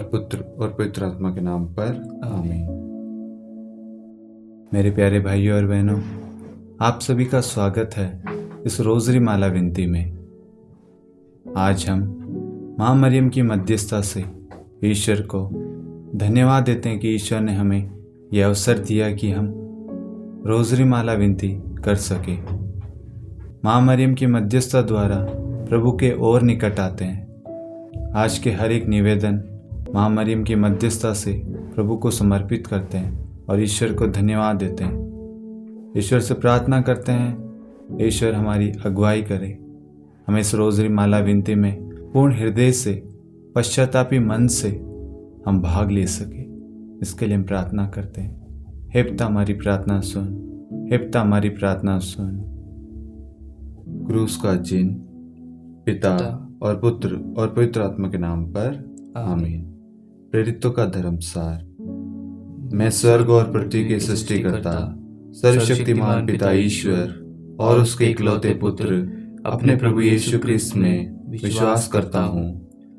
पुत्र और पवित्र आत्मा के नाम पर आमीन। मेरे प्यारे भाइयों और बहनों, आप सभी का स्वागत है इस रोज़री माला विनती में। आज हम माँ मरियम की मध्यस्थता से ईश्वर को धन्यवाद देते हैं कि ईश्वर ने हमें यह अवसर दिया कि हम रोज़री माला विनती कर सके। माँ मरियम की मध्यस्थता द्वारा प्रभु के और निकट आते हैं। आज के हर एक निवेदन माँ मरियम की मध्यस्थता से प्रभु को समर्पित करते हैं और ईश्वर को धन्यवाद देते हैं। ईश्वर से प्रार्थना करते हैं, ईश्वर हमारी अगुवाई करे, हमें इस रोज़री माला विनती में पूर्ण हृदय से, पश्चातापी मन से हम भाग ले सके। इसके लिए हम प्रार्थना करते हैं। हे पिता हमारी प्रार्थना सुन, हे पिता हमारी प्रार्थना सुन। क्रूस का चिन्ह पिता और पुत्र और पवित्र आत्मा के नाम पर आमीन। प्रेरितों का धर्मसार। मैं स्वर्ग और पृथ्वी के सृष्टिकर्ता सर्वशक्तिमान पिता ईश्वर और उसके इकलौते पुत्र अपने प्रभु यीशु क्रिस्त में विश्वास करता हूँ,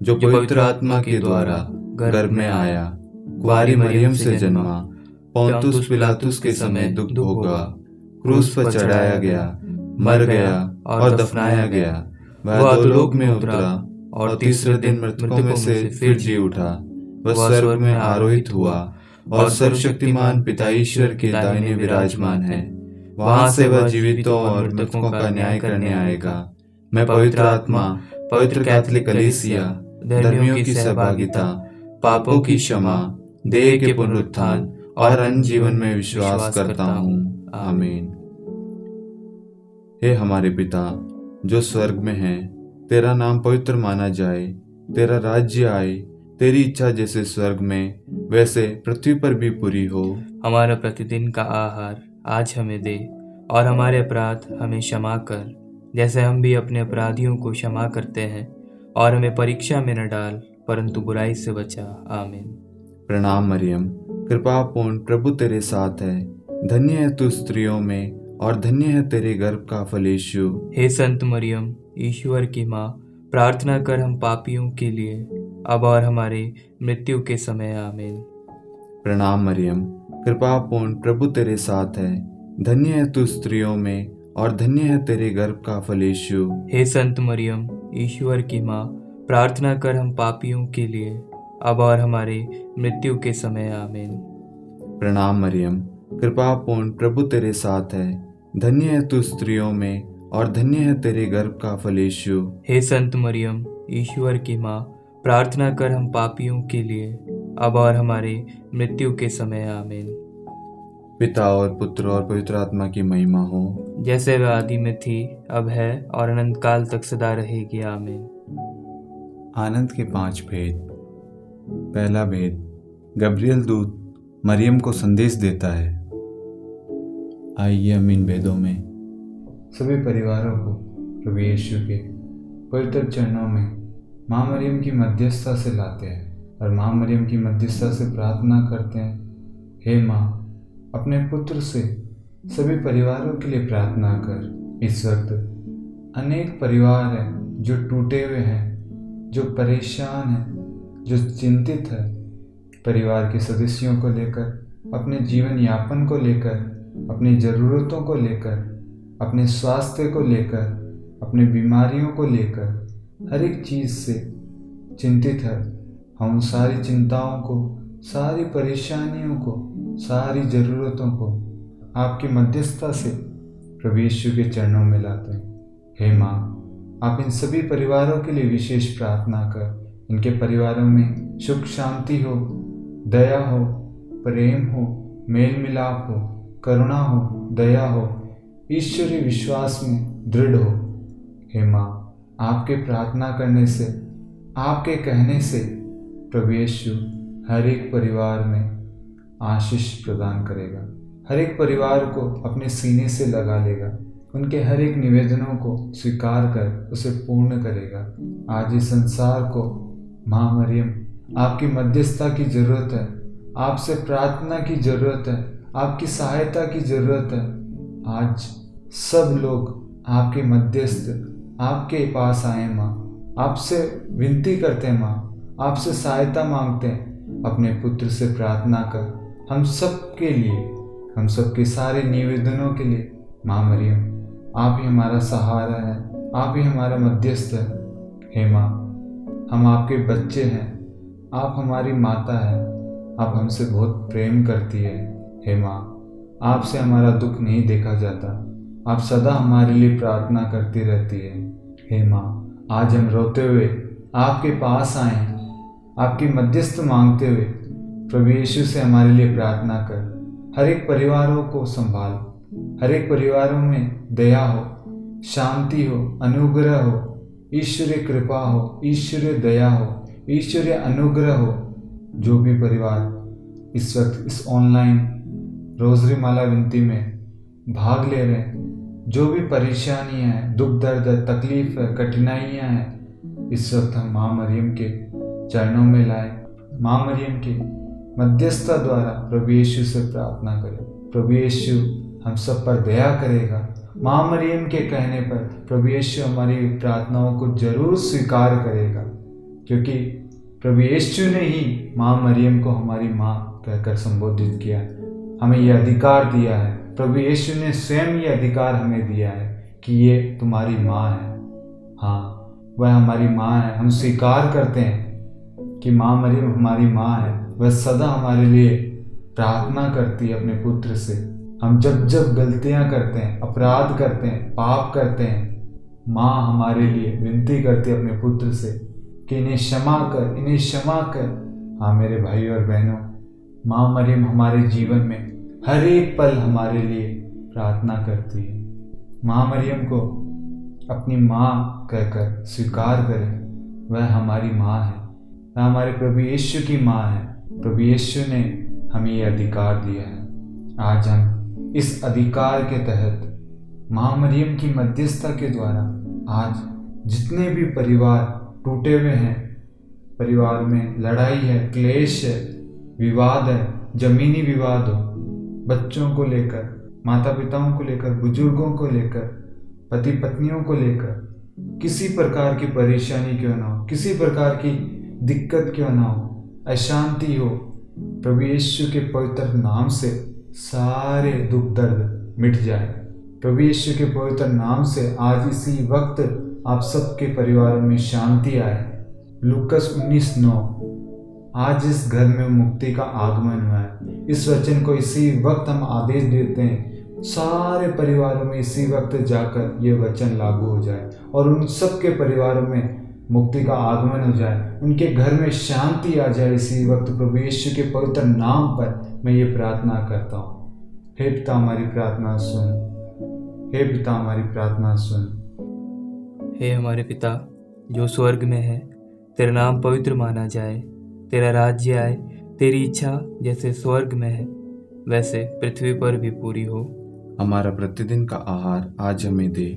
जो पवित्र आत्मा के द्वारा गर्भ में आया, कुंवारी मरियम से जन्मा, पोंतुस पिलातुस के समय दुख भोगा, क्रूस पर चढ़ाया गया, मर गया और दफनाया गया। वह अधोलोक में उतरा और तीसरे दिन मृतकों में से फिर जी उठा। वह स्वर्ग में आरोहित हुआ और सर्वशक्तिमान पिता ईश्वर के दाहिने विराजमान है। वहां से वह जीवितों और मृतकों का न्याय करने आएगा। मैं पवित्र आत्मा, पवित्र कैथोलिक कलीसिया, धर्मियों की सहभागिता, पापों की क्षमा, देह के पुनरुत्थान और अनंत जीवन में विश्वास करता हूँ। आमीन। हे हमारे पिता जो स्वर्ग में है, तेरा नाम पवित्र माना जाए, तेरा राज्य आए, तेरी इच्छा जैसे स्वर्ग में वैसे पृथ्वी पर भी पूरी हो। हमारा प्रतिदिन का आहार आज हमें दे और हमारे अपराध हमें क्षमा कर, जैसे हम भी अपने अपराधियों को क्षमा करते हैं, और हमें परीक्षा में न डाल परंतु बुराई से बचा। आमीन। प्रणाम मरियम, कृपा पूर्ण प्रभु तेरे साथ है। धन्य है तू स्त्रियों में और धन्य है तेरे गर्भ का फल यीशु। हे संत मरियम, ईश्वर की माँ, प्रार्थना कर हम पापियों के लिए अब और हमारे मृत्यु के समय। आमीन। प्रणाम मरियम, कृपा पूर्ण प्रभु तेरे साथ है। धन्य है तू स्त्रियों में और धन्य है तेरे गर्भ का फल यीशु। हे संत मरियम, ईश्वर की माँ, प्रार्थना कर हम पापियों के लिए अब और हमारे मृत्यु के समय। आमीन। प्रणाम मरियम, कृपा पूर्ण प्रभु तेरे साथ है। धन्य है तू स्त्रियों में और धन्य है तेरे गर्भ का फल यीशु। हे संत मरियम, ईश्वर की माँ, प्रार्थना कर हम पापियों के लिए अब और हमारे मृत्यु के समय। आमीन। पिता और पुत्र और पवित्र आत्मा की महिमा हो, जैसे वह आदि में थी, अब है और अनंत काल तक सदा रहेगी। आमीन। आनंद के 5 भेद। पहला भेद, गब्रियल दूत मरियम को संदेश देता है। आइए हम इन भेदों में सभी परिवारों को प्रभु यीशु के पवित्र चरणों में माँ मरियम की मध्यस्थता से लाते हैं और माँ मरियम की मध्यस्थता से प्रार्थना करते हैं। हे माँ, अपने पुत्र से सभी परिवारों के लिए प्रार्थना कर। इस वक्त अनेक परिवार हैं जो टूटे हुए हैं, जो परेशान हैं, जो चिंतित है, परिवार के सदस्यों को लेकर, अपने जीवन यापन को लेकर, अपनी ज़रूरतों को लेकर, अपने स्वास्थ्य को लेकर, अपने बीमारियों को लेकर, हर एक चीज़ से चिंतित है। हम सारी चिंताओं को, सारी परेशानियों को, सारी ज़रूरतों को आपकी मध्यस्थता से प्रभु यीशु के चरणों में लाते हैं। हे माँ, आप इन सभी परिवारों के लिए विशेष प्रार्थना कर। इनके परिवारों में सुख शांति हो, दया हो, प्रेम हो, मेल मिलाप हो, करुणा हो, दया हो, ईश्वरीय विश्वास में दृढ़ हो। हे माँ, आपके प्रार्थना करने से, आपके कहने से प्रभु यीशु हर एक परिवार में आशीष प्रदान करेगा, हर एक परिवार को अपने सीने से लगा लेगा, उनके हर एक निवेदनों को स्वीकार कर उसे पूर्ण करेगा। आज इस संसार को माँ मरियम आपकी मध्यस्थता की ज़रूरत है, आपसे प्रार्थना की ज़रूरत है, आपकी सहायता की ज़रूरत है। आज सब लोग आपके मध्यस्थ आपके पास आए माँ, आपसे विनती करते हैं माँ, आपसे सहायता मांगते हैं। अपने पुत्र से प्रार्थना कर हम सब के लिए, हम सब के सारे निवेदनों के लिए माँ मरियम, आप ही हमारा सहारा है, आप ही हमारा मध्यस्थ है। हे माँ, हम आपके बच्चे हैं, आप हमारी माता है, आप हमसे बहुत प्रेम करती है। हे माँ, आपसे हमारा दुख नहीं देखा जाता, आप सदा हमारे लिए प्रार्थना करती रहती है। हे माँ, आज हम रोते हुए आपके पास आए हैं, आपकी मध्यस्थ मांगते हुए प्रभु यीशु से हमारे लिए प्रार्थना कर। हर एक परिवारों को संभाल, हर एक परिवारों में दया हो, शांति हो, अनुग्रह हो, ईश्वरीय कृपा हो, ईश्वरीय दया हो, ईश्वरीय अनुग्रह हो। जो भी परिवार इस वक्त इस ऑनलाइन रोजरी माला विनती में भाग ले रहे हैं, जो भी परेशानियां हैं, दुख दर्द है, तकलीफ है, कठिनाइयां हैं, इस वक्त हम माँ मरियम के चरणों में लाए। माँ मरियम के मध्यस्थता द्वारा प्रभु यीशु से प्रार्थना करें। प्रभु यीशु हम सब पर दया करेगा। माँ मरियम के कहने पर प्रभु यीशु हमारी प्रार्थनाओं को जरूर स्वीकार करेगा, क्योंकि प्रभु यीशु ने ही माँ मरियम को हमारी माँ कहकर संबोधित किया, हमें यह अधिकार दिया है। प्रभु यीशु ने स्वयं ये अधिकार हमें दिया है कि ये तुम्हारी माँ है। हाँ, वह हमारी माँ है। हम स्वीकार करते हैं कि माँ मरियम हमारी माँ है। वह सदा हमारे लिए प्रार्थना करती है अपने पुत्र से। हम जब जब गलतियाँ करते हैं, अपराध करते हैं, पाप करते हैं, माँ हमारे लिए विनती करती है अपने पुत्र से कि इन्हें क्षमा कर, इन्हें क्षमा कर। हाँ मेरे भाई और बहनों, माँ मरियम हमारे जीवन में हर एक पल हमारे लिए प्रार्थना करती है। माँ मरियम को अपनी माँ कहकर स्वीकार करें। वह हमारी माँ है, वह हमारे प्रभु यीशु की माँ है। प्रभु यीशु ने हमें ये अधिकार दिया है। आज हम इस अधिकार के तहत माँ मरियम की मध्यस्थता के द्वारा आज जितने भी परिवार टूटे हुए हैं, परिवार में लड़ाई है, क्लेश है, विवाद है, जमीनी विवाद हो, बच्चों को लेकर, माता पिताओं को लेकर, बुजुर्गों को लेकर, पति पत्नियों को लेकर, किसी प्रकार की परेशानी क्यों ना हो, किसी प्रकार की दिक्कत क्यों ना हो, अशांति हो, प्रभु यीशु के पवित्र नाम से सारे दुख दर्द मिट जाए। प्रभु यीशु के पवित्र नाम से आज इसी वक्त आप सबके परिवारों में शांति आए। लूकस 19:9, आज इस घर में मुक्ति का आगमन हुआ है। इस वचन को इसी वक्त हम आदेश देते हैं, सारे परिवारों में इसी वक्त जाकर ये वचन लागू हो जाए और उन सबके परिवारों में मुक्ति का आगमन हो जाए, उनके घर में शांति आ जाए। इसी वक्त प्रभु यीशु के पवित्र नाम पर मैं ये प्रार्थना करता हूँ। हे पिता हमारी प्रार्थना सुन, हे पिता हमारी प्रार्थना सुन। हे हमारे पिता जो स्वर्ग में है, तेरा नाम पवित्र माना जाए, तेरा राज्य आए, तेरी इच्छा जैसे स्वर्ग में है वैसे पृथ्वी पर भी पूरी हो। हमारा प्रतिदिन का आहार आज हमें दे,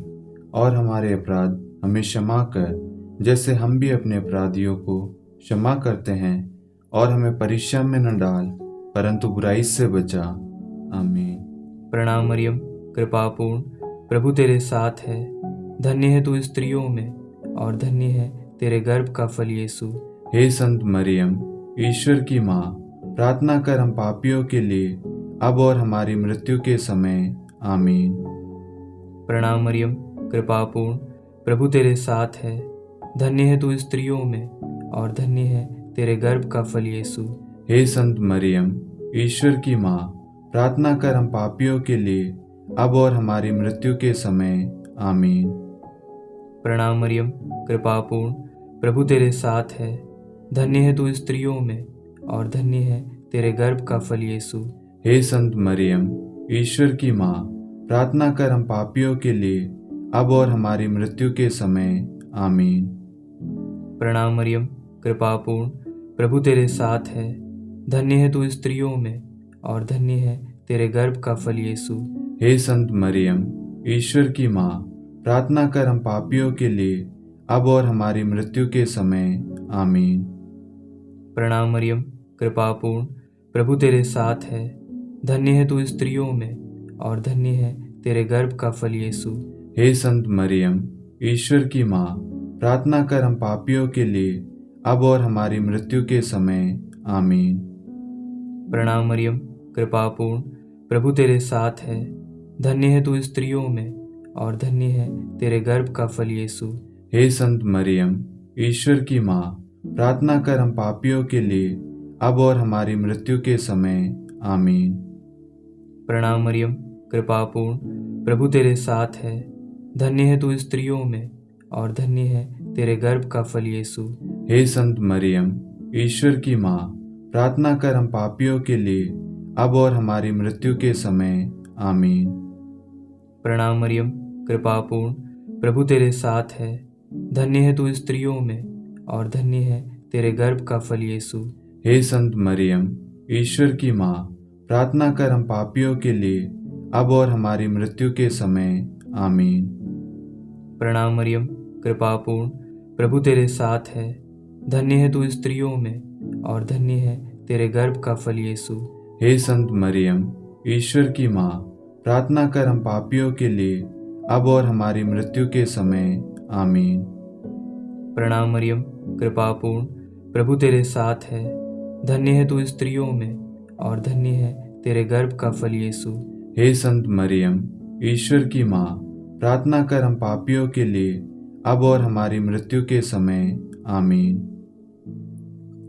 और हमारे अपराध हमें क्षमा कर जैसे हम भी अपने अपराधियों को क्षमा करते हैं, और हमें परीक्षा में न डाल परंतु बुराई से बचा। आमीन। प्रणाम मरियम, कृपापूर्ण, प्रभु तेरे साथ है, धन्य है तू स्त्रियों में और धन्य है तेरे गर्भ का फल यीशु। हे संत मरियम, ईश्वर की माँ, प्रार्थना कर हम पापियों के लिए अब और हमारी मृत्यु के समय। आमीन। प्रणाम मरियम, कृपापूर्ण, प्रभु तेरे साथ है, धन्य है तू स्त्रियों में और धन्य है तेरे गर्भ का फल यीशु। हे संत मरियम, ईश्वर की माँ, प्रार्थना कर हम पापियों के लिए अब और हमारी मृत्यु के समय। आमीन। प्रणाम मरियम, कृपापूर्ण, प्रभु तेरे साथ है, धन्य है तू स्त्रियों में और धन्य है तेरे गर्भ का फल यीशु। हे संत मरियम, ईश्वर की माँ, प्रार्थना कर हम पापियों के लिए अब और हमारी मृत्यु के समय। आमीन। प्रणाम मरियम, कृपापूर्ण, प्रभु तेरे साथ है, धन्य है तू स्त्रियों में और धन्य है तेरे गर्भ का फल यीशु। हे संत मरियम, ईश्वर की माँ, प्रार्थना कर हम पापियों के लिए अब और हमारी मृत्यु के समय। आमीन। प्रणाम मरियम, कृपापूर्ण, प्रभु तेरे साथ है, धन्य है तू स्त्रियों में और धन्य है तेरे गर्भ का फल यीशु। हे संत मरियम, ईश्वर की माँ, प्रार्थना कर हम पापियों के लिए अब और हमारी मृत्यु के समय आमीन। प्रणाम मरियम, कृपापूर्ण, प्रभु तेरे साथ है। धन्य है तू स्त्रियों में और धन्य है तेरे गर्भ का फल यीशु। हे संत मरियम, ईश्वर की माँ, प्रार्थना कर हम पापियों के लिए अब और हमारी मृत्यु के समय आमीन। प्रणाम मरियम, कृपापूर्ण, प्रभु तेरे साथ है। धन्य है तू स्त्रियों में और धन्य है तेरे गर्भ का फल यीशु। हे संत मरियम, ईश्वर की माँ, प्रार्थना कर हम पापियों के लिए अब और हमारी मृत्यु के समय आमीन। प्रणाम मरियम, कृपापूर्ण, प्रभु तेरे साथ है। धन्य है तू स्त्रियों में और धन्य है तेरे गर्भ का फल यीशु। हे संत मरियम, ईश्वर की माँ, प्रार्थना कर हम पापियों के लिए अब और हमारी मृत्यु के समय आमीन। प्रणाम मरियम, कृपापूर्ण, प्रभु तेरे साथ है। धन्य है तू स्त्रियों में और धन्य है तेरे गर्भ का फल यीशु। हे संत मरियम, ईश्वर की माँ, प्रार्थना कर हम पापियों के लिए अब और हमारी मृत्यु के समय आमीन। प्रणाम मरियम, कृपापूर्ण, प्रभु तेरे साथ है। धन्य है तू स्त्रियों में और धन्य है तेरे गर्भ का फल यीशु। हे संत मरियम, ईश्वर की माँ, प्रार्थना कर हम पापियों के लिए अब और हमारी मृत्यु के समय आमीन।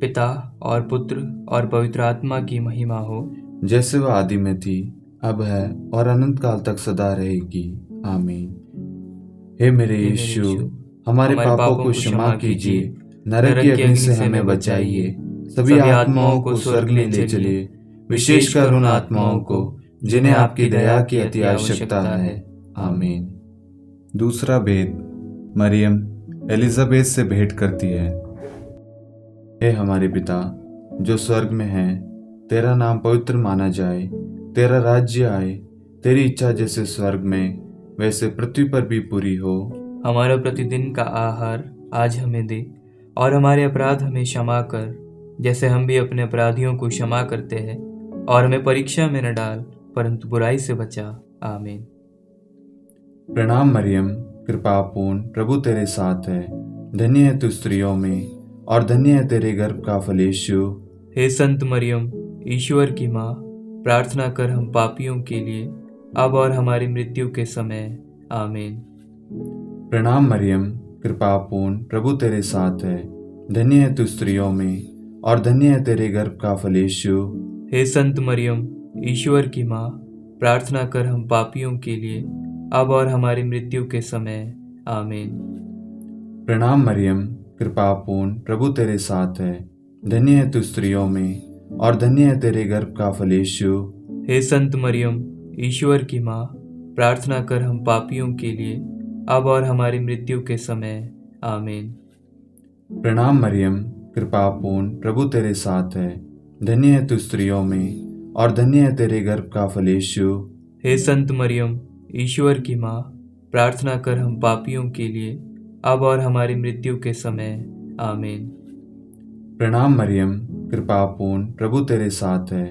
पिता और पुत्र और पवित्र आत्मा की महिमा हो, जैसे वह आदि में थी, अब है और अनंत काल तक सदा रहेगी आमीन। हे मेरे यीशु, हमारे पापों को क्षमा कीजिए, नरक की अग्नि से हमें बचाइए, सभी आत्माओं को स्वर्ग में ले चलिए, विशेषकर उन आत्माओं को जिन्हें आपकी दया की अति आवश्यकता है आमीन। दूसरा भेद, मरियम एलिजाबेथ से भेंट करती है। हे हमारे पिता जो स्वर्ग में है, तेरा नाम पवित्र माना जाए, तेरा राज्य आए, तेरी इच्छा जैसे स्वर्ग में वैसे पृथ्वी पर भी पूरी हो। हमारा प्रतिदिन का आहार आज हमें दे और हमारे अपराध हमें क्षमा कर, जैसे हम भी अपने अपराधियों को क्षमा करते हैं, और हमें परीक्षा में न डाल परंतु बुराई से बचा। आमीन। प्रणाम मरियम, कृपापूर्ण, प्रभु तेरे साथ है। धन्य है तू स्त्रियों में और धन्य है तेरे गर्भ का फल यीशु। हे संत मरियम, ईश्वर की माँ, प्रार्थना कर हम पापियों के लिए अब और हमारी मृत्यु के समय आमीन। प्रणाम मरियम, कृपापूर्ण, प्रभु तेरे साथ है। धन्य है तू स्त्रियों में और धन्य है तेरे गर्भ का फल यीशु। हे संत मरियम, ईश्वर की माँ, प्रार्थना कर हम पापियों के लिए अब और हमारी मृत्यु के समय आमीन। प्रणाम मरियम, कृपापूर्ण, प्रभु तेरे साथ है। धन्य है तू स्त्रियों में और धन्य है तेरे गर्भ का फल यीशु। हे संत मरियम, ईश्वर की माँ, प्रार्थना कर हम पापियों के लिए अब और हमारी मृत्यु के समय आमीन। प्रणाम मरियम, कृपापूर्ण, प्रभु तेरे साथ है। धन्य है तू स्त्रियों में और धन्य है तेरे गर्भ का फल यीशु। हे संत मरियम, ईश्वर की माँ, प्रार्थना कर हम पापियों के लिए अब और हमारी मृत्यु के समय आमीन। प्रणाम मरियम, कृपापूर्ण, प्रभु तेरे साथ है।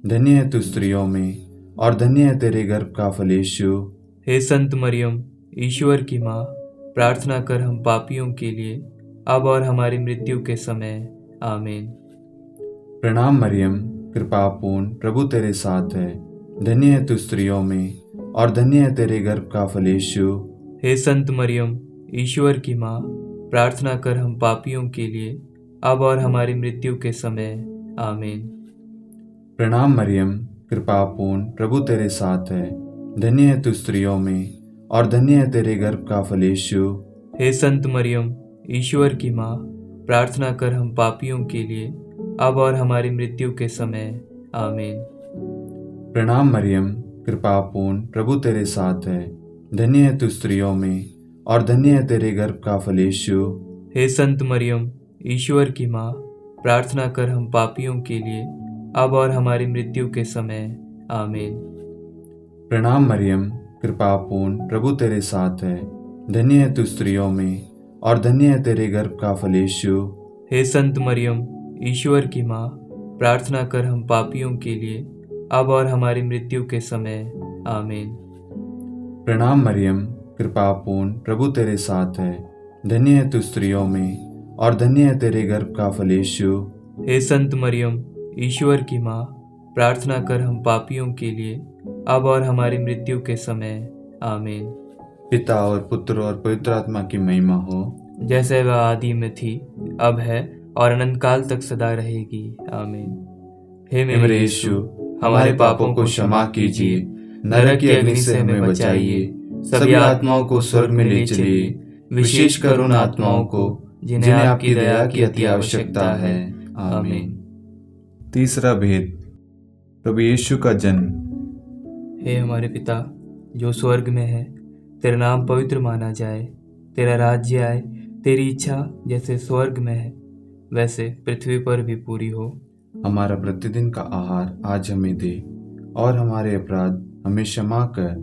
धन्य है तू स्त्रियों में और धन्य है तेरे गर्भ का फल यीशु। हे संत मरियम, ईश्वर की माँ, प्रार्थना कर हम पापियों के लिए अब और हमारी मृत्यु के समय आमीन। प्रणाम मरियम, कृपापूर्ण, प्रभु तेरे साथ है। धन्य है तू स्त्रियों में और धन्य है तेरे गर्भ का फल यीशु। हे संत मरियम, ईश्वर की माँ, प्रार्थना कर हम पापियों के लिए अब और हमारी मृत्यु के समय आमीन। प्रणाम मरियम, कृपापूर्ण, प्रभु तेरे साथ है। धन्य है तू स्त्रियों में और धन्य है तेरे गर्भ का फल यीशु। हे संत मरियम, ईश्वर की माँ, प्रार्थना कर हम पापियों के लिए अब और हमारी मृत्यु के समय आमीन। प्रणाम मरियम, कृपापूर्ण, प्रभु तेरे साथ है। धन्य है तू स्त्रियों में और धन्य है तेरे गर्भ का फल यीशु। हे संत मरियम, ईश्वर की माँ, प्रार्थना कर हम पापियों के लिए अब और हमारी मृत्यु के समय आमीन। प्रणाम मरियम, कृपापूर्ण, प्रभु तेरे साथ है। धन्य है तू स्त्रियों में और धन्य है तेरे गर्भ का फल यीशु। हे संत मरियम, ईश्वर की माँ, प्रार्थना कर हम पापियों के लिए अब और हमारी मृत्यु के समय आमीन। प्रणाम मरियम, कृपापूर्ण, प्रभु तेरे साथ है। धन्य है तू स्त्रियों में और धन्य है तेरे गर्भ का फल यीशु। हे संत मरियम, ईश्वर की माँ, प्रार्थना कर हम पापियों के लिए, अब और हमारी मृत्यु के समय। आमीन। पिता और पुत्र और पवित्र आत्मा की महिमा हो, जैसे वह आदि में थी, अब है और अनंत काल तक सदा रहेगी। आमीन। हे मेरे यीशु, हमारे पापों को क्षमा कीजिए, नरक की अग्नि से हमें बचाइए, सभी आत्माओं को स्वर्ग में ले चलिए, विशेषकर उन आत्माओं को जिन्हें आपकी दया की अति आवश्यकता है। आमीन। तीसरा भेद, प्रभु यीशु का जन्म। हे हमारे पिता जो स्वर्ग में है, तेरा नाम पवित्र माना जाए, तेरा राज्य आए, तेरी इच्छा जैसे स्वर्ग में है वैसे पृथ्वी पर भी पूरी हो। हमारा प्रतिदिन का आहार आज हमें दे, और हमारे अपराध हमें क्षमा कर,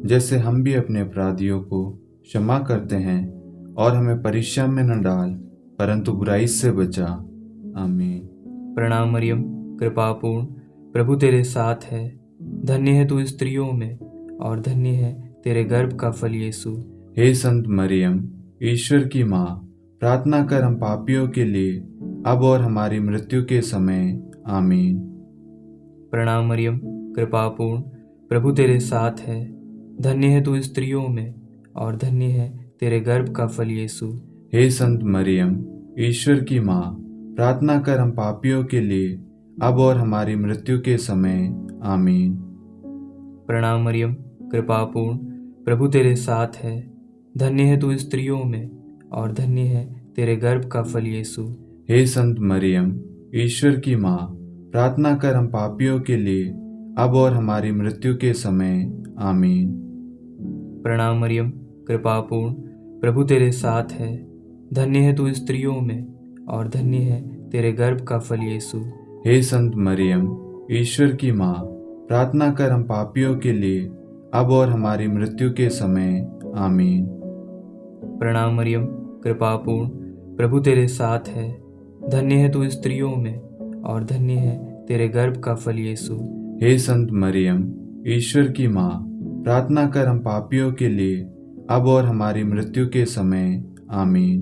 जैसे हम भी अपने अपराधियों को क्षमा करते हैं, और हमें परीक्षा में न डाल, परंतु बुराई से बचा। आमीन। प्रणाम मरियम, कृपापूर्ण, प्रभु तेरे साथ है, धन्य है तू स्त्रियों में, और धन्य है तेरे गर्भ का फल यीशु। हे संत मरियम, ईश्वर की माँ, प्रार्थना कर हम पापियों के लिए, अब और हमारी मृत्यु के समय। आमीन। प्रणाम मरियम, कृपापूर्ण, प्रभु तेरे साथ है, धन्य है तू स्त्रियों में, और धन्य है तेरे गर्भ का फल यीशु। हे संत मरियम, ईश्वर की माँ, प्रार्थना कर हम पापियों के लिए, अब और हमारी मृत्यु के समय। आमीन। प्रणाम मरियम, कृपापूर्ण, प्रभु तेरे साथ है, धन्य है तू स्त्रियों में, और धन्य है तेरे गर्भ का फल यीशु। हे संत मरियम, ईश्वर की माँ, प्रार्थना कर हम पापियों के लिए, अब और हमारी मृत्यु के समय। आमीन। प्रणाम मरियम, कृपापूर्ण, प्रभु तेरे साथ है, धन्य है तू स्त्रियों में, और धन्य है तेरे गर्भ का फल यीशु। हे संत मरियम, ईश्वर की माँ, प्रार्थना कर हम पापियों के लिए, अब और हमारी मृत्यु के समय। आमीन। प्रणाम मरियम, कृपापूर्ण, प्रभु तेरे साथ है, धन्य है तू स्त्रियों में, और धन्य है तेरे गर्भ का फल यीशु। हे संत मरियम, ईश्वर की माँ, प्रार्थना कर हम पापियों के लिए, अब और हमारी मृत्यु के समय। आमीन।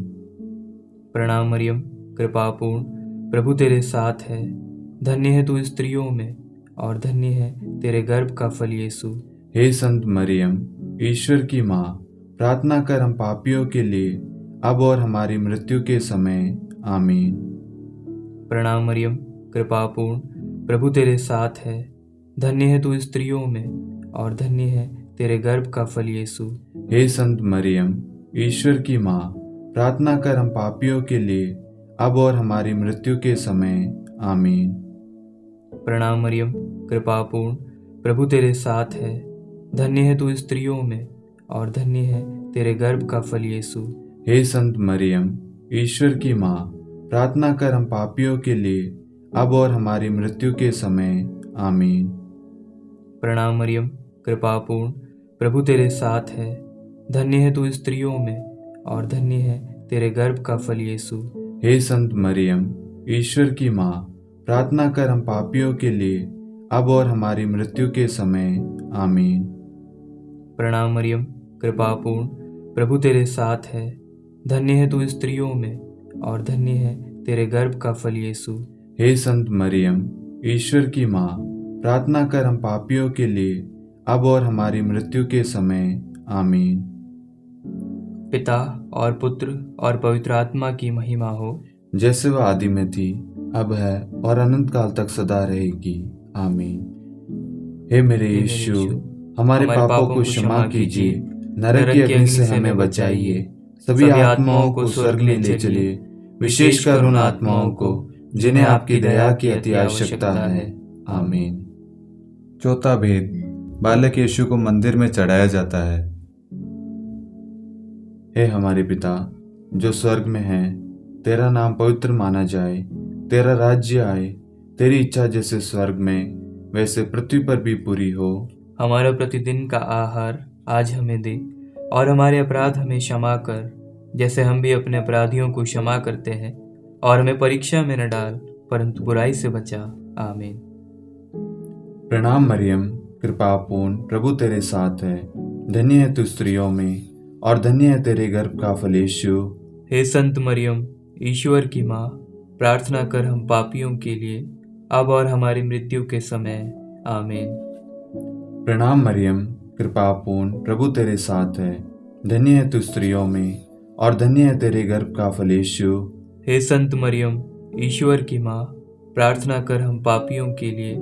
प्रणाम मरियम, कृपापूर्ण, प्रभु तेरे साथ है, धन्य है तू स्त्रियों में, और धन्य है तेरे गर्भ का फल यीशु। हे संत मरियम, ईश्वर की माँ, प्रार्थना कर हम पापियों के लिए, अब और हमारी मृत्यु के समय। आमीन। प्रणाम मरियम, कृपापूर्ण, प्रभु तेरे साथ है, धन्य है तू स्त्रियों में, और धन्य है तेरे गर्भ का फल यीशु। हे संत मरियम, ईश्वर की माँ, प्रार्थना कर हम पापियों के लिए, अब और हमारी मृत्यु के समय। आमीन। प्रणाम मरियम, कृपापूर्ण, प्रभु तेरे साथ है, धन्य है तू स्त्रियों में, और धन्य है तेरे गर्भ का फल यीशु। हे संत मरियम, ईश्वर की माँ, प्रार्थना कर हम पापियों के लिए, अब और हमारी मृत्यु के समय। आमीन। प्रणाम मरियम, कृपापूर्ण, प्रभु तेरे साथ है, धन्य है तू स्त्रियों में, और धन्य है तेरे गर्भ का फल यीशु। हे संत मरियम, ईश्वर की माँ, प्रार्थना कर हम पापियों के लिए, अब और हमारी मृत्यु के समय। आमीन। प्रणाम मरियम, कृपापूर्ण, प्रभु तेरे साथ है, धन्य है तू स्त्रियों में, और धन्य है तेरे गर्भ का फल यीशु। हे संत मरियम, ईश्वर की माँ, प्रार्थना कर हम पापियों के लिए, अब और हमारी मृत्यु के समय। आमीन। पिता और पुत्र और पवित्र आत्मा की महिमा हो, जैसे वह आदि में थी, अब है और अनंत काल तक सदा रहेगी। आमीन। हे मेरे यीशु, हमारे पापों को क्षमा कीजिए, नरक की अग्नि से हमें बचाइए, सभी आत्माओं को स्वर्ग में ले चलिए, विशेषकर उन आत्माओं को जिन्हें आपकी दया की अति आवश्यकता है। आमीन। चौथा भेद, बालक यीशु को मंदिर में चढ़ाया जाता है। हे हमारे पिता जो स्वर्ग में है, तेरा नाम पवित्र माना जाए, तेरा राज्य आए, तेरी इच्छा जैसे स्वर्ग में वैसे पृथ्वी पर भी पूरी हो। हमारा प्रतिदिन का आहार आज हमें दे, और हमारे अपराध हमें क्षमा कर, जैसे हम भी अपने अपराधियों को क्षमा करते हैं, और हमें परीक्षा में न डाल, परंतु बुराई से बचा। आमीन। प्रणाम मरियम, कृपापूर्ण, प्रभु तेरे साथ है, धन्य है तू स्त्रियों में, और धन्य है तेरे गर्भ का फल यीशु। हे संत मरियम, ईश्वर की माँ, प्रार्थना कर हम पापियों के लिए, अब और हमारी मृत्यु के समय। आमीन। प्रणाम मरियम, कृपा पूर्ण, प्रभु तेरे साथ है। धन्य है तू स्त्रियों में, और धन्य है तेरे गर्भ का फल यीशु। हे संत मरियम, ईश्वर की माँ, प्रार्थना कर हम पापियों के लिए,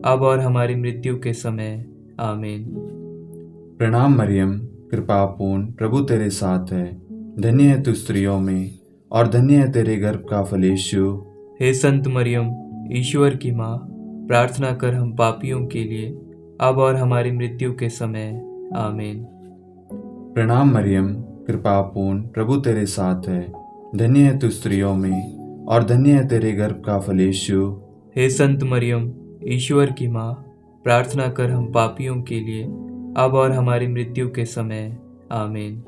अब और हमारी मृत्यु के समय। आमीन। प्रणाम मरियम, कृपा पूर्ण, प्रभु तेरे साथ है। धन्य है तू स्त्रियों में, और धन्य है तेरे गर्भ का फल यीशु। हे संत मरियम, ईश्वर की माँ, प्रार्थना कर हम पापियों के लिए, अब और हमारी मृत्यु के समय। आमीन। प्रणाम मरियम, कृपा पूर्ण, प्रभु तेरे साथ है। धन्य है तू स्त्रियों में, और धन्य है तेरे गर्भ का फल यीशु। हे संत मरियम, ईश्वर की माँ, प्रार्थना कर हम पापियों के लिए, अब और हमारी मृत्यु के समय। आमीन।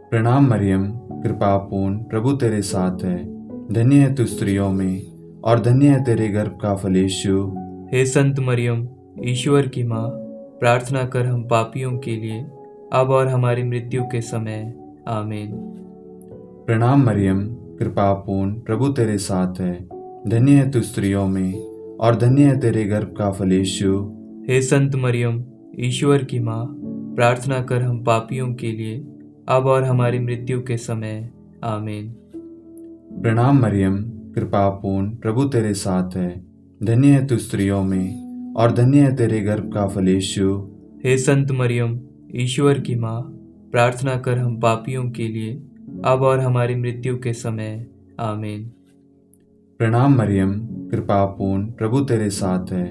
प्रणाम मरियम, कृपा पूर्ण, प्रभु तेरे साथ है। धन्य है तू स्त्रियों में, और धन्य है तेरे गर्भ का फल यीशु। हे संत मरियम, ईश्वर की माँ, प्रार्थना कर हम पापियों के लिए, अब और हमारी मृत्यु के समय। आमीन। प्रणाम मरियम, कृपा पूर्ण, प्रभु तेरे साथ है। धन्य है तू स्त्रियों में, और धन्य है तेरे गर्भ का फल यीशु। हे संत मरियम, ईश्वर की माँ, प्रार्थना कर हम पापियों के लिए, अब और हमारी मृत्यु के समय। आमीन। प्रणाम मरियम, कृपा पूर्ण, प्रभु तेरे साथ है। धन्य है तू स्त्रियों में, और धन्य है तेरे गर्भ का फल यीशु। हे संत मरियम, ईश्वर की माँ, प्रार्थना कर हम पापियों के लिए, अब और हमारी मृत्यु के समय। आमीन। प्रणाम मरियम, कृपा पूर्ण, प्रभु तेरे साथ है।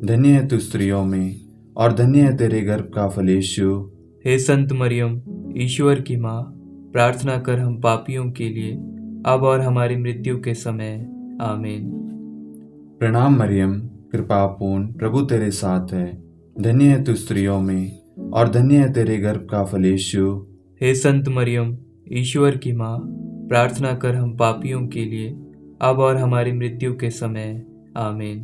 धन्य है तू स्त्रियों में, और धन्य है तेरे गर्भ का फल यीशु। हे संत मरियम, ईश्वर की माँ, प्रार्थना कर हम पापियों के लिए, अब और हमारी मृत्यु के समय। आमीन। प्रणाम मरियम, कृपा पूर्ण, प्रभु तेरे साथ है। धन्य है तू स्त्रियों में, और धन्य है तेरे गर्भ का फल यीशु। हे संत मरियम, ईश्वर की माँ, प्रार्थना कर हम पापियों के लिए, अब और हमारी मृत्यु के समय। आमीन।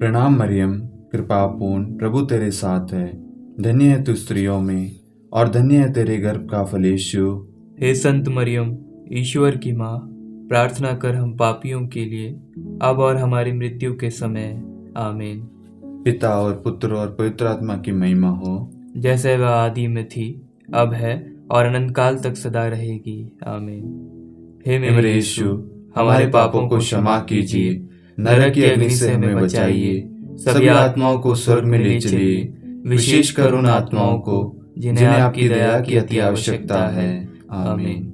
प्रणाम मरियम, कृपा पूर्ण, प्रभु तेरे साथ है। धन्य है तू स्त्रियों में, और धन्य है तेरे गर्भ का फल यीशु। हे संत मरियम, ईश्वर की माँ, प्रार्थना कर हम पापियों के लिए, अब और हमारी मृत्यु के समय। आमीन। पिता और पुत्र और पवित्र आत्मा की महिमा हो, जैसे वह आदि में थी, अब है, और अनंत काल तक सदा रहेगी। आमीन। हे मेरे यीशु, हमारे पापों को क्षमा कीजिए, नरक की अग्नि से हमें बचाइए, सभी आत्माओं को स्वर्ग में ले चलिए, विशेषकर उन आत्माओं को जिन्हें आपकी दया की अति आवश्यकता है। आमीन।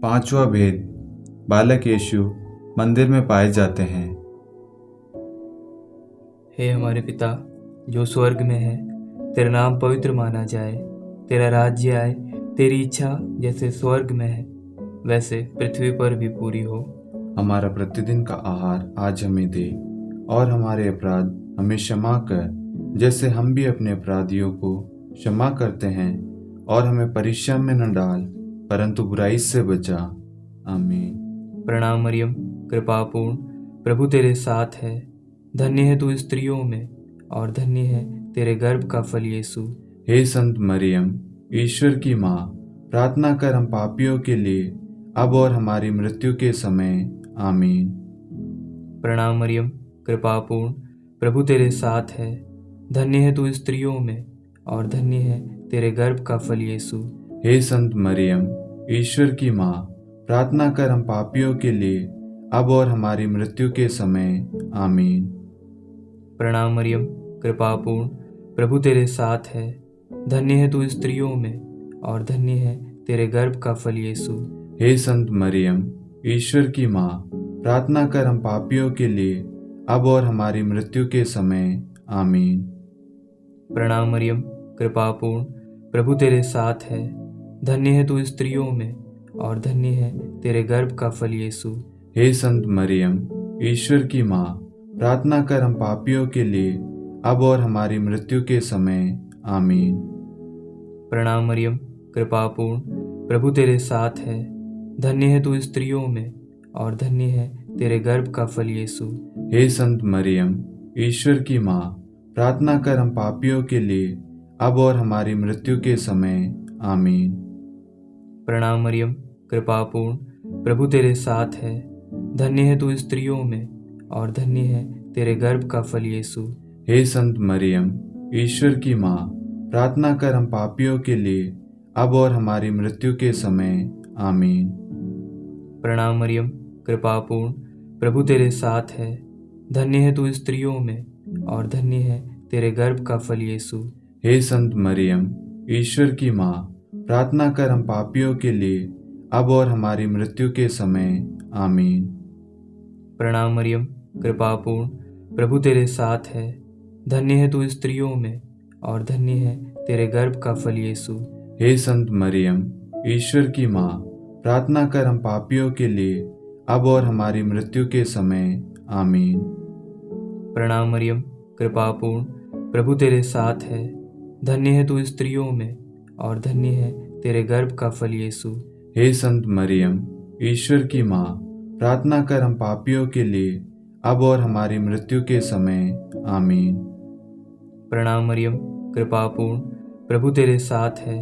पांचवा भेद, बालक यीशु मंदिर में पाए जाते हैं। हे हमारे पिता जो स्वर्ग में है, तेरा नाम पवित्र माना जाए, तेरा राज्य आए, तेरी इच्छा जैसे स्वर्ग में है वैसे पृथ्वी पर भी पूरी हो। हमारा प्रतिदिन का आहार आज हमें दे, और हमारे अपराध हमें क्षमा कर, जैसे हम भी अपने अपराधियों को क्षमा करते हैं, और हमें परीक्षा में न डाल, परंतु बुराई से बचा। आमीन। प्रणाम मरियम, कृपा पूर्ण, प्रभु तेरे साथ है। धन्य है तू स्त्रियों में, और धन्य है तेरे गर्भ का फल यीशु। हे संत मरियम, ईश्वर की माँ, प्रार्थना कर हम पापियों के लिए, अब और हमारी मृत्यु के समय। आमीन। प्रणाम मरियम, कृपा पूर्ण, प्रभु तेरे साथ है। धन्य है तू स्त्रियों में, और धन्य है तेरे गर्भ का फल यीशु। हे संत मरियम, ईश्वर की माँ, प्रार्थना कर हम पापियों के लिए, अब और हमारी मृत्यु के समय। आमीन। प्रणाम मरियम, कृपा पूर्ण, प्रभु तेरे साथ है। धन्य है तू स्त्रियों में, और धन्य है तेरे गर्भ का फल यीशु। हे संत मरियम, ईश्वर की माँ, प्रार्थना कर हम पापियों के लिए, अब और हमारी मृत्यु के समय। आमीन। प्रणाम मरियम, कृपा पूर्ण, प्रभु तेरे साथ है। धन्य है तू स्त्रियों में, और धन्य है तेरे गर्भ का फल यीशु। हे संत मरियम, ईश्वर की माँ, प्रार्थना कर हम पापियों के लिए, अब और हमारी मृत्यु के समय। आमीन। प्रणाम मरियम, कृपा पूर्ण, प्रभु तेरे साथ है। धन्य है तू स्त्रियों में, और धन्य है तेरे गर्भ का फल यीशु। हे संत मरियम, ईश्वर की माँ, प्रार्थना कर हम पापियों के लिए, अब और हमारी मृत्यु के समय। आमीन। प्रणाम मरियम, कृपा पूर्ण, प्रभु तेरे साथ है। धन्य है तू स्त्रियों में और धन्य है तेरे गर्भ का फल यीशु। हे संत मरियम, ईश्वर की माँ, प्रार्थना कर हम पापियों के लिए अब और हमारी मृत्यु के समय। आमीन। प्रणाम मरियम, कृपापूर्ण, प्रभु तेरे साथ है। धन्य है तू स्त्रियों में और धन्य है तेरे गर्भ का फल यीशु। हे संत मरियम, ईश्वर की माँ, प्रार्थना कर हम पापियों के लिए अब और हमारी मृत्यु के समय। आमीन। प्रणाम मरियम, कृपापूर्ण, प्रभु तेरे साथ है। धन्य है तू स्त्रियों में और धन्य है तेरे गर्भ का फल यीशु। हे संत मरियम, ईश्वर की माँ, प्रार्थना कर हम पापियों के लिए अब और हमारी मृत्यु के समय। आमीन। प्रणाम मरियम, कृपापूर्ण, प्रभु तेरे साथ है। धन्य है तू स्त्रियों में और धन्य है तेरे गर्भ का फल यीशु। हे संत मरियम, ईश्वर की माँ, प्रार्थना कर हम पापियों के लिए अब और हमारी मृत्यु के समय। आमीन। प्रणाम मरियम, कृपापूर्ण, प्रभु तेरे साथ है।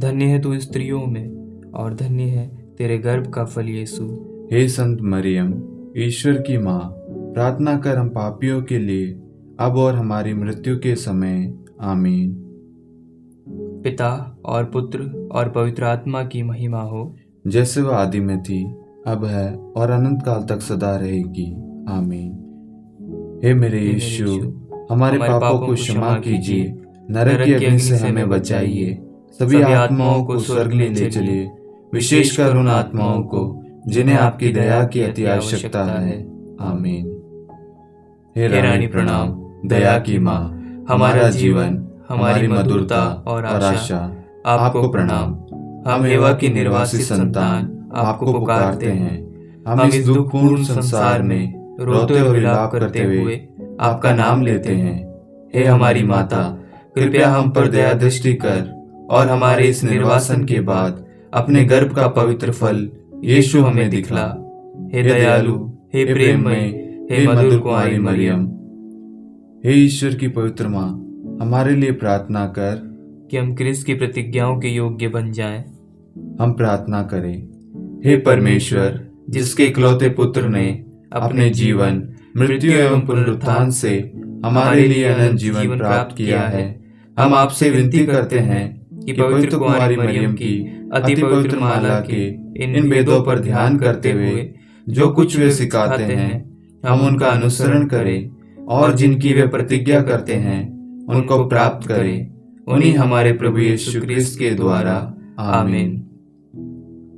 धन्य है तू स्त्रियों में और धन्य है तेरे गर्भ का फल यीशु। हे संत मरियम, ईश्वर की माँ, प्रार्थना कर हम पापियों के लिए अब और हमारी मृत्यु के समय। आमीन। पिता और पुत्र और पवित्र आत्मा की महिमा हो, जैसे वह आदि में थी, अब है और अनंत काल तक सदा रहेगी। आमीन। हे मेरे यीशु, हमारे पापों को क्षमा कीजिए, नरक की अग्नि से हमें बचाइए, सभी आत्माओं को स्वर्ग में ले चलिए, विशेषकर उन आत्माओं को जिन्हें आपकी दया की अति आवश्यकता है। आमीन। हे रानी प्रणाम, दया की माँ, हमारा जीवन, हमारी मधुरता और आशा आपको प्रणाम। हम एवा की निर्वासित संतान आपको पुकारते हैं। हम इस दुखपूर्ण संसार में रोते और विलाप करते हुए आपका नाम लेते हैं। हे हमारी माता, कृपया हम पर दया दृष्टि कर और हमारे इस निर्वासन के बाद अपने गर्भ का पवित्र फल यीशु हमें दिखला। हे दयालु, हे प्रेममय, हे मधुर कुंवारी मरियम, हे ईश्वर की पवित्र माँ, हमारे लिए प्रार्थना कर कि हम क्रिस्त की प्रतिज्ञाओं के योग्य बन जाएं। हम प्रार्थना करें। हे परमेश्वर, जिसके इकलौते पुत्र ने अपने जीवन, मृत्यु एवं पुनरुत्थान से हमारे लिए अनंत जीवन प्राप्त किया है, हम आपसे विनती करते हैं कि पवित्र कुंवारी मरियम की अति पवित्र माला के इन वेदों पर ध्यान करते हुए जो कुछ वे सिखाते हैं, हम उनका अनुसरण करें और जिनकी वे प्रतिज्ञा करते हैं उनको प्राप्त करें। उन्हीं हमारे प्रभु यीशु क्रिस्त के द्वारा। आमीन।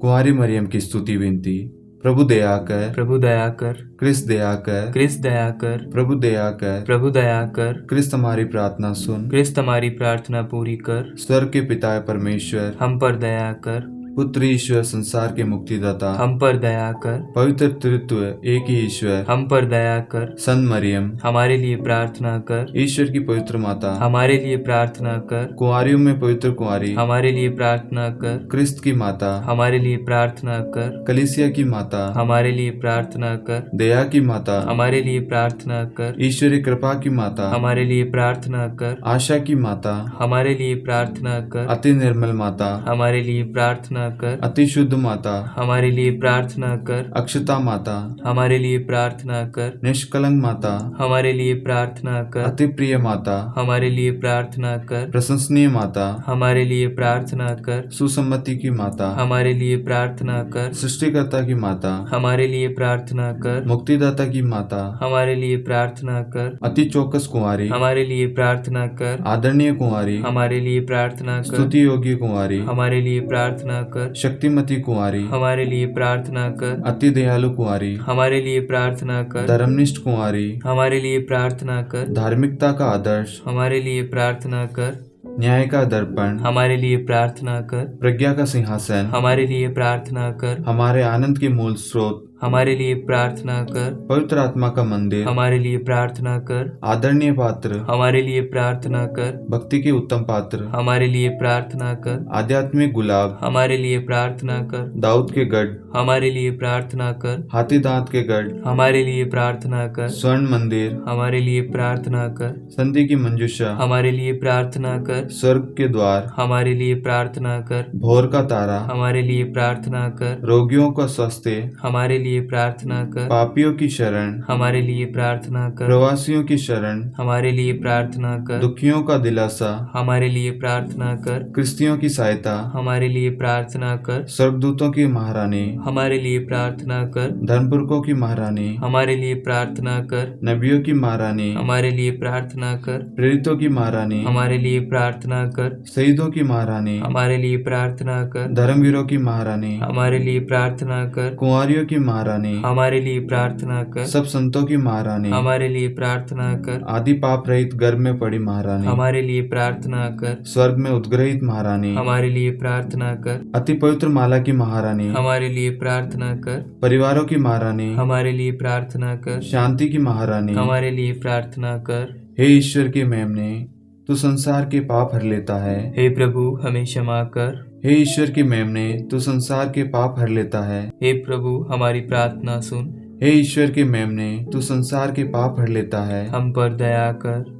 कुंवारी मरियम की स्तुति विनती। प्रभु दया कर, प्रभु दया कर, क्रिस्त दया कर, क्रिस्त दया कर, प्रभु दया कर, प्रभु दया कर, क्रिस्त हमारी प्रार्थना सुन, क्रिस्त हमारी प्रार्थना पूरी कर, स्वर्ग के पिता परमेश्वर, हम पर दया कर, पुत्र ईश्वर संसार के मुक्तिदाता, हम पर दया कर, पवित्र तृत्व एक ही ईश्वर, हम पर दया कर, संत मरियम, हमारे लिए प्रार्थना कर, ईश्वर की पवित्र माता, हमारे लिए प्रार्थना कर, कुंवारियों में पवित्र कुंवारी, हमारे लिए प्रार्थना कर, क्रिस्त की माता, हमारे लिए प्रार्थना कर, कलीसिया की माता, हमारे लिए प्रार्थना कर, दया की माता, हमारे लिए प्रार्थना कर, ईश्वरी कृपा की माता, हमारे लिए प्रार्थना कर, आशा की माता, हमारे लिए प्रार्थना कर, अति निर्मल माता, हमारे लिए प्रार्थना कर, अति शुद्ध माता, हमारे लिए प्रार्थना कर, अक्षता माता, हमारे लिए प्रार्थना कर, निष्कलंक माता, हमारे लिए प्रार्थना कर, अति प्रिय माता, हमारे लिए प्रार्थना कर, प्रशंसनीय माता, हमारे लिए प्रार्थना कर, सुसम्मति की माता, हमारे लिए प्रार्थना कर, सृष्टिकर्ता की माता, हमारे लिए प्रार्थना कर, मुक्तिदाता की माता, हमारे लिए प्रार्थना कर, अति चौकस कुंवारी, हमारे लिए प्रार्थना कर, आदरणीय कुंवारी, हमारे लिए प्रार्थना कर, स्तुति योग्य कुंवारी, हमारे लिए प्रार्थना कर, शक्तिमती कुंवारी, हमारे लिए प्रार्थना कर, अति दयालु कुंवारी, हमारे लिए प्रार्थना कर, धर्मनिष्ठ कुंवारी, हमारे लिए प्रार्थना कर, धार्मिकता का आदर्श, हमारे लिए प्रार्थना कर, न्याय का दर्पण, हमारे लिए प्रार्थना कर, प्रज्ञा का सिंहासन, हमारे लिए प्रार्थना कर, हमारे आनंद के मूल स्रोत, हमारे लिए प्रार्थना कर। पवित्र आत्मा का मंदिर, हमारे लिए प्रार्थना कर। आदरणीय पात्र, हमारे लिए प्रार्थना कर। भक्ति के उत्तम पात्र, हमारे लिए प्रार्थना कर। आध्यात्मिक गुलाब, हमारे लिए प्रार्थना कर। दाऊद के गढ़, हमारे लिए प्रार्थना कर। हाथी दांत के गढ़, हमारे लिए प्रार्थना कर। स्वर्ण मंदिर, हमारे लिए प्रार्थना कर। संधि की मंजूषा, हमारे लिए प्रार्थना कर। स्वर्ग के द्वार, हमारे लिए प्रार्थना कर। भोर का तारा, हमारे लिए प्रार्थना कर। रोगियों का स्वास्थ्य, हमारे लिए प्रार्थना कर। पापियों की शरण, हमारे लिए प्रार्थना कर। प्रवासियों की शरण, हमारे लिए प्रार्थना कर। दुखियों का दिलासा, हमारे लिए प्रार्थना कर। क्रिस्तियों की सहायता, हमारे लिए प्रार्थना कर। स्वर्गदूतों की महारानी, हमारे लिए प्रार्थना कर। धर्मपुरखों की महारानी, हमारे लिए प्रार्थना कर। नबियों की महारानी, हमारे लिए प्रार्थना कर। प्रेरितों की महारानी, हमारे लिए प्रार्थना कर। शहीदों की महारानी, हमारे लिए प्रार्थना कर। धर्मवीरों की महारानी, हमारे लिए प्रार्थना कर। कुंवारियों की महारानी, हमारे लिए प्रार्थना कर। सब संतों की महारानी, हमारे लिए प्रार्थना कर। आदि पाप रहित गर्भ में पड़ी महारानी, हमारे लिए प्रार्थना कर। स्वर्ग में उद्ग्रहित महारानी, हमारे लिए प्रार्थना कर। अति पवित्र माला की महारानी, हमारे लिए प्रार्थना कर। परिवारों की महारानी, हमारे लिए प्रार्थना कर। शांति की महारानी, हमारे लिए प्रार्थना कर। हे ईश्वर के मेमने, तू संसार के पाप हर लेता है। हे प्रभु हमें क्षमा कर। हे ईश्वर के मेमने, तू संसार के पाप हर लेता है। हे प्रभु हमारी प्रार्थना सुन। हे ईश्वर के मेमने, तू संसार के पाप हर लेता है। हम पर दया कर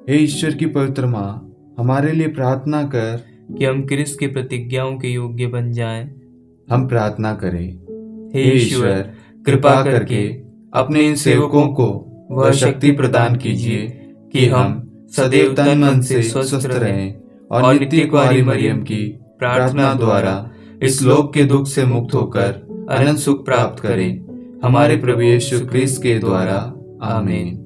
हे ईश्वर की पवित्र माँ, हमारे लिए प्रार्थना कर कि हम क्रिस्त की प्रतिज्ञाओं के योग्य बन जाएं। हम प्रार्थना करें। हे ईश्वर कृपा करके अपने इन सेवकों को वह शक्ति प्रदान कीजिए कि हम सदैव तन मन से स्वस्थ रहें और नित्य कुंवारी मरियम की प्रार्थना द्वारा इस लोक के दुख से मुक्त होकर अनंत सुख प्राप्त करें। हमारे प्रभु यीशु क्रिस्त के द्वारा आमीन।